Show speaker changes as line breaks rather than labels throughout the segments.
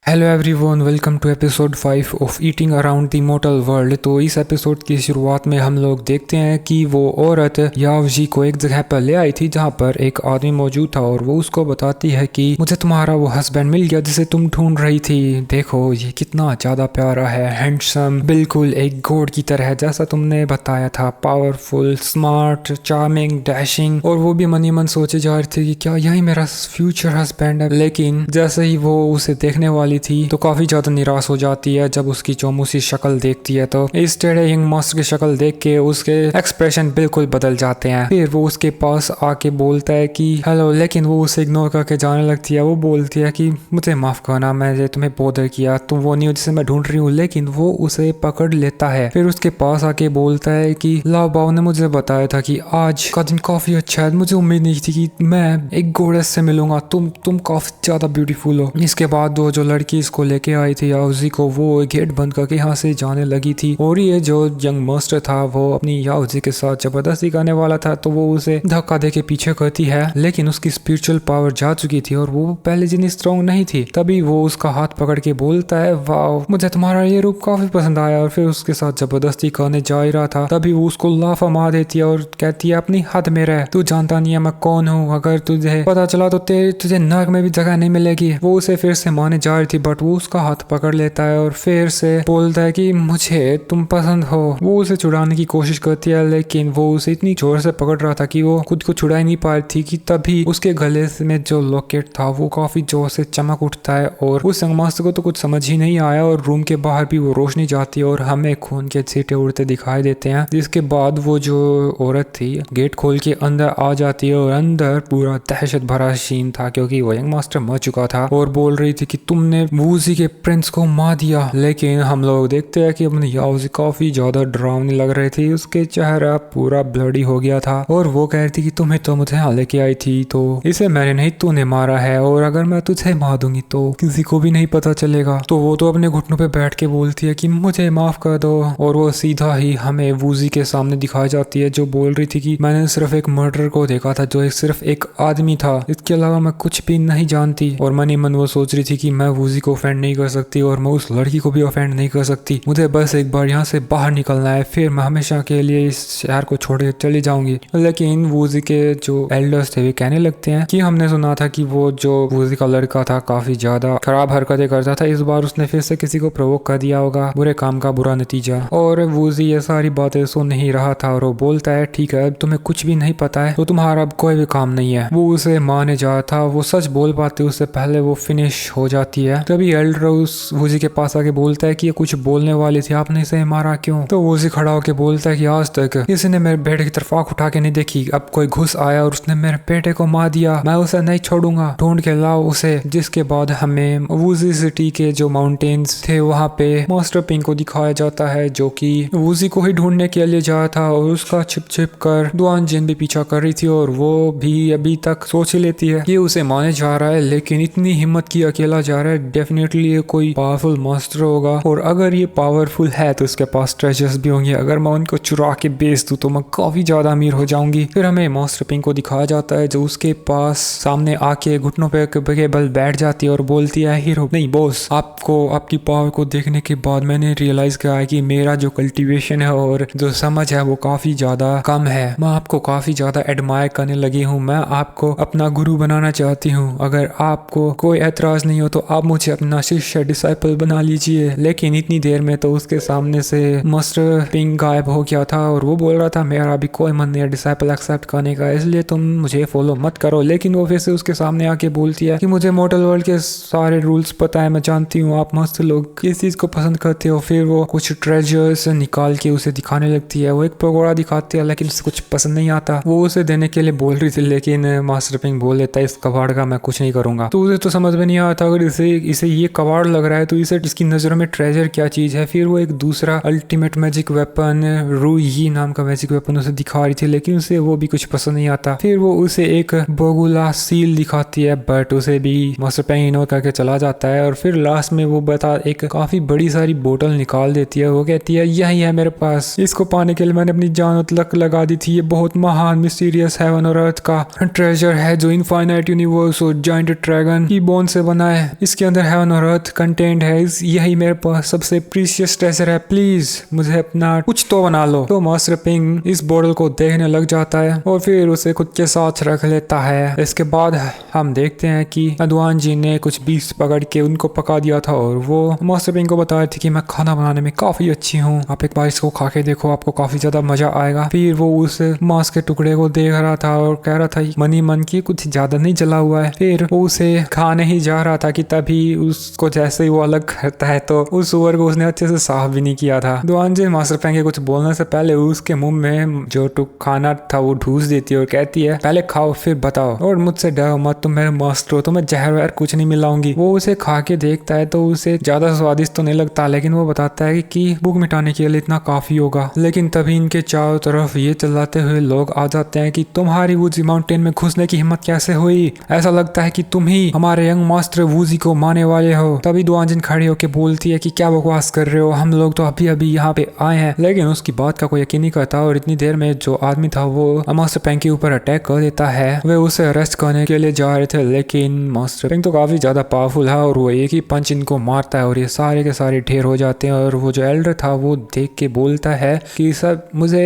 Hello everyone, welcome to episode 5 of eating around the immortal world. तो इस episode की शुरुआत में हम लोग देखते हैं कि वो औरत याओजी को एक जगह पर ले आई थी जहाँ पर एक आदमी मौजूद था और वो उसको बताती है कि मुझे तुम्हारा वो हस्बैंड मिल गया जिसे तुम ढूंढ रही थी। देखो ये कितना ज्यादा प्यारा है, हैंडसम, बिल्कुल एक गॉड की तरह जैसा तुमने बताया था, पावरफुल, स्मार्ट, चार्मिंग, डैशिंग। और वो भी मनी मन सोचे जा रही थी कि क्या यही मेरा फ्यूचर हस्बैंड है। लेकिन जैसे ही वो उसे देखने वाली थी तो काफी ज्यादा निराश हो जाती है जब उसकी चौमुसी शक्ल देखती है। तो इस टेढ़े यंग मास्टर की शक्ल देख के उसके एक्सप्रेशन बिल्कुल बदल जाते हैं। फिर वो उसके पास आके बोलता है कि हेलो, लेकिन वो उसे इग्नोर करके जाने लगती है। वो बोलती है कि मुझे माफ करना, मैंने तुम्हें बॉदर किया, तुम वो नहीं हो जिसे मैं ढूंढ रही हूँ। लेकिन वो उसे पकड़ लेता है। फिर उसके पास आके बोलता है कि लाओ बाओ ने मुझे बताया था कि आज का दिन काफी अच्छा है, मुझे उम्मीद नहीं थी कि मैं एक गोडेस से मिलूंगा, तुम काफी ज्यादा ब्यूटीफुल हो। इसके बाद वो जो लड़की इसको लेके आई थी याओजी को, वो गेट बंद करके यहाँ से जाने लगी थी। और ये जो यंग मास्टर था वो अपनी याओजी के साथ जबरदस्ती करने वाला था, तो वो उसे धक्का दे के पीछे करती है। लेकिन उसकी स्पिरिचुअल पावर जा चुकी थी और वो पहले जितनी स्ट्रॉन्ग नहीं थी। तभी वो उसका हाथ पकड़ के बोलता है, वाह मुझे तुम्हारा ये रूप काफी पसंद आया। और फिर उसके साथ जबरदस्ती करने जा ही रहा था, तभी वो उसको लाफा मार देती है और कहती है अपनी हद में रह, तू जानता नहीं है मैं कौन हूँ, अगर तुझे पता चला तो तुझे नर्क में भी जगह नहीं मिलेगी। वो उसे फिर से मारने जा रही थी बट वो उसका हाथ पकड़ लेता है और फिर से बोलता है कि मुझे तुम पसंद हो। वो उसे छुड़ाने की कोशिश करती है लेकिन वो उसे इतनी जोर से पकड़ रहा था कि वो खुद को छुड़ा ही नहीं पा रही थी कि तभी उसके गले में जो लॉकेट था वो काफी जोर से चमक उठता है। और उस संगमास्टर को तो कुछ समझ ही नहीं आया और रूम के बाहर भी वो रोशनी जाती है और हमें खून के छींटे उड़ते दिखाई देते हैं। जिसके बाद वो जो औरत थी गेट खोल के अंदर आ जाती है और अंदर पूरा दहशत भरा सीन था क्योंकि वो यंग मास्टर मर चुका था और बोल रही थी कि तुमने वूजी के प्रिंस को मार दिया। लेकिन हम लोग देखते हैं कि अपनी याओजी काफी ज्यादा डरावनी लग रही थी, उसके चेहरा पूरा ब्लडी हो गया था और वो कह रही थी कि तुम्हें तो मुझे यहाँ लेके आई थी, तो इसे मैंने नहीं तूने मारा है और अगर मैं तुझे मार दूंगी तो किसी को भी नहीं पता चलेगा। तो वो तो अपने घुटनों पे बैठ के बोलती है कि मुझे माफ कर दो और वो सीधा ही हमें वूजी के सामने दिखाई जाती है जो बोल रही थी कि मैंने सिर्फ एक मर्डर को देखा था जो सिर्फ एक आदमी था, इसके अलावा मैं कुछ भी नहीं जानती। और मन ही मन वो सोच रही थी कि मैं वूजी को ऑफेंड नहीं कर सकती और मैं उस लड़की को भी ऑफेंड नहीं कर सकती, मुझे बस एक बार यहाँ से बाहर निकलना है, फिर मैं हमेशा के लिए इस शहर को छोड़ के चली जाऊंगी। लेकिन वूजी के जो एल्डर्स थे वे कहने लगते हैं कि हमने सुना था कि वो जो वूजी का लड़का था काफी ज्यादा खराब हरकतें करता था, इस बार उसने फिर से किसी को प्रोवोक कर दिया होगा, बुरे काम का बुरा नतीजा। और वूजी ये सारी बातें सुन नहीं रहा था और वो बोलता है ठीक है, तुम्हें कुछ भी नहीं पता है तो तुम्हारा अब कोई भी काम नहीं है। वो उसे मारने जा रहा था, वो सच बोल पाती उससे पहले वो फिनिश हो जाती है। तभी एल्डर उस वूजी के पास आके बोलता है कि ये कुछ बोलने वाली थी, आपने इसे मारा क्यों? तो वूजी खड़ा होके बोलता है कि आज तक किसी ने मेरे बेटे की तरफ आंख उठा के नहीं देखी, अब कोई घुस आया और उसने मेरे बेटे को मार दिया, मैं उसे नहीं छोड़ूंगा, ढूंढ के लाओ उसे। जिसके बाद हमें वूजी सिटी के जो माउंटेन्स थे वहाँ पे मास्टर पिंक को दिखाया जाता है जो कि वूजी को ही ढूंढने के लिए जा रहा था और उसका छिप छिप कर दुआन जिन भी पीछा कर रही थी और वो भी अभी तक सोच ही लेती है कि उसे मारने जा रहा है। लेकिन इतनी हिम्मत की अकेला जा रहा है, डेफिनेटली ये कोई पावरफुल मास्टर होगा और अगर ये पावरफुल है तो उसके पास ट्रेजर्स भी होंगे, अगर मैं उनको चुरा के बेच दूं तो मैं काफी ज्यादा अमीर हो जाऊंगी। फिर हमें मास्टर पिंक को दिखाया जाता है जो उसके पास सामने आके घुटनों पे बल बैठ जाती है और बोलती है हीरो नहीं बॉस, आपको आपकी पावर को देखने के बाद मैंने रियलाइज किया है कि मेरा जो कल्टीवेशन है और जो समझ है वो काफी ज्यादा कम है, मैं आपको काफी ज्यादा एडमायर करने लगी हूँ, मैं आपको अपना गुरु बनाना चाहती हूँ, अगर आपको कोई एतराज नहीं हो तो आप मुझे अपना शिष्य डिसाइपल बना लीजिए। लेकिन इतनी देर में तो उसके सामने से मास्टर पिंक गायब हो गया था और वो बोल रहा था मेरा अभी कोई मन नहीं है डिसाइपल एक्सेप्ट करने का, इसलिए तुम मुझे फॉलो मत करो। लेकिन वो फिर से उसके सामने आके बोलती है कि मुझे मॉडल वर्ल्ड के सारे रूल्स पता है, मैं जानती हूँ आप मस्त लोग किस चीज को पसंद करते हो। फिर वो कुछ ट्रेजर्स निकाल के उसे दिखाने लगती है, वो एक पकौड़ा दिखाती है लेकिन उसे कुछ पसंद नहीं आता, वो उसे देने के लिए बोल रही थी लेकिन मास्टर पिंक बोल देता है इस कबाड़ का मैं कुछ नहीं करूंगा। तो उसे तो समझ में नहीं आता अगर इसे ये कबाड़ लग रहा है तो इसे इसकी नजरों में ट्रेजर क्या चीज है। फिर वो एक दूसरा अल्टीमेट मैजिक वेपन रूही नाम का मैजिक वेपन उसे दिखा रही थी लेकिन उसे वो भी कुछ पसंद नहीं आता। फिर वो उसे एक बोगुला सील दिखाती है बट उसे भी मास्टर पिंक इग्नोर करके चला जाता है और फिर लास्ट में वो बता एक काफी बड़ी सारी बोतल निकाल देती है, वो कहती है यही है मेरे पास, इसको पाने के लिए मैंने अपनी जान तक लगा दी थी, ये बहुत महान मिस्टीरियस हेवन और अर्थ का ट्रेजर है जो इनफाइनाइट यूनिवर्स और जायंट ड्रैगन की बोन से बना है, इसके अंदर अंदर हेवन और अर्थ कंटेंट है, यही मेरे पास सबसे प्रीशियस ट्रेजर है, प्लीज मुझे अपना कुछ तो बना लो। तो मास्टर पिंग इस बोतल को देखने लग जाता है और फिर उसे खुद के साथ रख लेता है। इसके बाद हम देखते हैं कि अदवान जी ने कुछ बीस पकड़ के उनको पका दिया था और वो मास्टर पिंग को बता रही थी कि मैं खाना बनाने में काफी अच्छी हूँ, आप एक बार इसको खा के देखो, आपको काफी ज्यादा मजा आएगा। फिर वो उस मांस के टुकड़े को देख रहा था और कह रहा था मनी मन की कुछ ज्यादा नहीं जला हुआ है। फिर वो उसे खाने ही जा रहा था कि तभी उसको जैसे ही वो अलग करता है तो उस सुअर को उसने अच्छे से साफ भी नहीं किया था। अदवान जी मास्टर पिंग के कुछ बोलने से पहले उसके मुंह में जो खाना था वो ठूस देती है और कहती है पहले खाओ फिर बताओ, और मुझसे डरो मत, तुम मेरे मास्टर हो, तुम्हें जहर वहर कुछ नहीं मिलाऊंगी। वो उसे खा के देखता है तो उसे ज्यादा स्वादिष्ट तो नहीं लगता, लेकिन वो बताता है कि भूख मिटाने के लिए इतना काफी होगा। लेकिन तभी इनके चारों तरफ ये चिल्लाते हुए लोग आ जाते हैं कि तुम्हारी वूजी माउंटेन में घुसने की हिम्मत कैसे हुई, ऐसा लगता है कि तुम ही हमारे यंग मास्टर वूजी को मारने वाले हो। तभी दुआनजिन खड़ी होकर बोलती है कि क्या बकवास कर रहे हो, हम लोग तो अभी अभी यहाँ पे आए हैं। लेकिन उसकी बात का कोई यकीन नहीं करता और इतनी देर में जो आदमी था वो मास्टर पिंग के ऊपर अटैक कर देता है। वे उसे अरेस्ट करने के लिए जा रहे थे, लेकिन मास्टर पिंग तो काफी ज्यादा पावरफुल है और वो एक ही पंच इनको मारता है और ये सारे के सारे ढेर हो जाते हैं। और वो जो एल्डर था वो देख के बोलता है कि मुझे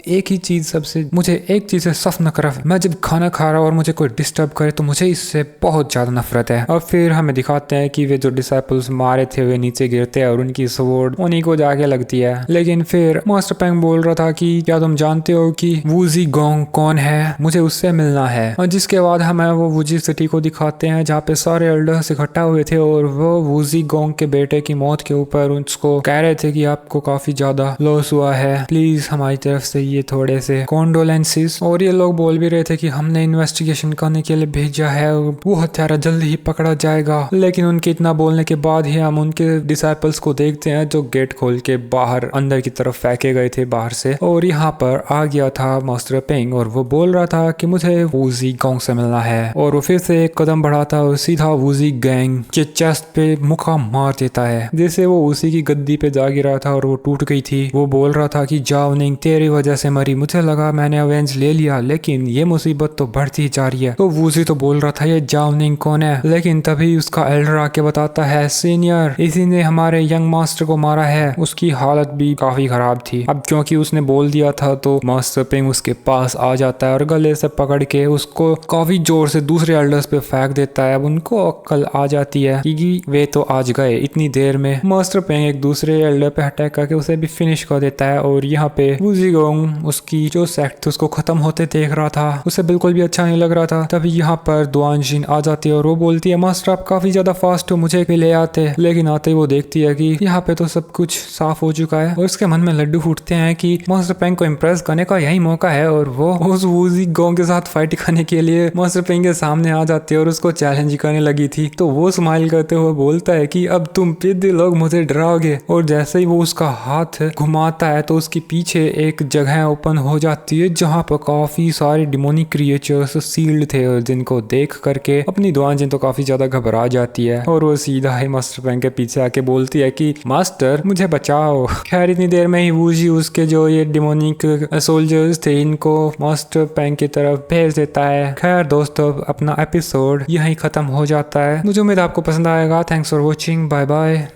एक ही चीज मुझे एक चीज से सफ नफरत, मैं जब खाना खा रहा हूँ और मुझे कोई डिस्टर्ब करे तो मुझे इससे बहुत ज्यादा नफरत है। और फिर हमें दिखाते हैं कि वे जो डिसाइपल्स मारे थे वे नीचे गिरते हैं और उनकी स्वॉर्ड उन्हीं को जाके लगती है। लेकिन फिर मास्टर पिंग बोल रहा था कि क्या तुम जानते हो कि वूजी गोंग कौन है, मुझे उससे मिलना है। और जिसके बाद हमें वो वूजी सिटी को दिखाते हैं जहाँ पे सारे एल्डर्स इकट्ठा हुए थे और वो वूजी गोंग के बेटे की मौत के ऊपर उसको कह रहे थे कि आपको काफी ज्यादा लॉस हुआ है, प्लीज हमारी तरफ से ये थोड़े से कॉन्डोलेंसेस। और ये लोग बोल भी रहे थे कि हमने इन्वेस्टिगेशन करने के लिए भेजा है, वो हत्यारा जल्दी ही पकड़ा जाएगा। लेकिन उनके इतना बोलने के बाद ही हम उनके डिसाइपल्स को देखते हैं जो गेट खोल के बाहर अंदर की तरफ फेंके गए थे बाहर से। और यहाँ पर आ गया था मास्टर पिंग और वो बोल रहा था कि मुझे वूजी गैंग से मिलना है। और वो फिर से एक कदम बढ़ाता और सीधा वूजी गैंग के चेस्ट पे मुक्का मार देता है, जैसे वो उसी की गद्दी पे जा गिरा था और वो टूट गई थी। वो बोल रहा था कि जाओ निंग तेरी वजह से मरी, मुझे लगा मैंने अवेंज ले लिया लेकिन ये मुसीबत तो बढ़ती जा रही है। तो वूजी तो बोल रहा था ये जाओ निंग कौन है, लेकिन तभी उसका एल्डर आके बताता है सीनियर, इसी ने हमारे यंग मास्टर को मारा है। उसकी हालत भी काफी खराब थी। अब क्योंकि उसने बोल दिया था तो मास्टर पिंग उसके पास आ जाता है और गले से पकड़ के उसको काफी जोर से दूसरे एल्डर्स पे फेंक देता है। अब उनको अक्ल आ जाती है कि वे तो आज गए इतनी देर में। मास्टर पिंग एक दूसरे एल्डर पे अटैक करके उसे भी फिनिश कर देता है और यहाँ पे वूजी गोंग उसकी जो सेक्ट थी उसको खत्म होते देख रहा था, उसे बिल्कुल भी अच्छा नहीं लग रहा था। तभी यहाँ पर दुआनजिन आ जाती है और वो बोलती है मास्टर आप काफी ज्यादा फास्ट हो, मुझे भी ले आते। लेकिन आते ही वो देखती है कि यहाँ पे तो सब कुछ साफ हो चुका है और उसके मन में लड्डू फूटते हैं कि मास्टर पिंग को इम्प्रेस करने का यही मौका है। और वो उस वूजी गोंग के साथ फाइट करने के लिए मास्टर पिंग के सामने आ जाती है और उसको चैलेंज करने लगी थी। तो वो स्माइल करते हुए बोलता है कि अब तुम जिद्दी लोग मुझे डराओगे। और जैसे ही वो उसका हाथ घुमाता है तो उसके पीछे एक जगह ओपन हो जाती है जहाँ पर काफी सारे डिमोनिक क्रिएचर्स सील्ड थे और जिनको देख करके अपनी दुआनजिन तो काफी ज्यादा घबरा जाती है और वो सीधा ही मास्टर पिंग के पीछे आके बोलती है कि मास्टर मुझे बचाओ। खैर इतनी देर में ही वूजी उसके जो ये डिमोनिक सोल्जर्स थे इनको मास्टर पिंग की तरफ भेज देता है। खैर दोस्तों अपना एपिसोड यहीं खत्म हो जाता है। मुझे उम्मीद आपको पसंद आएगा। Thanks for watching, bye bye.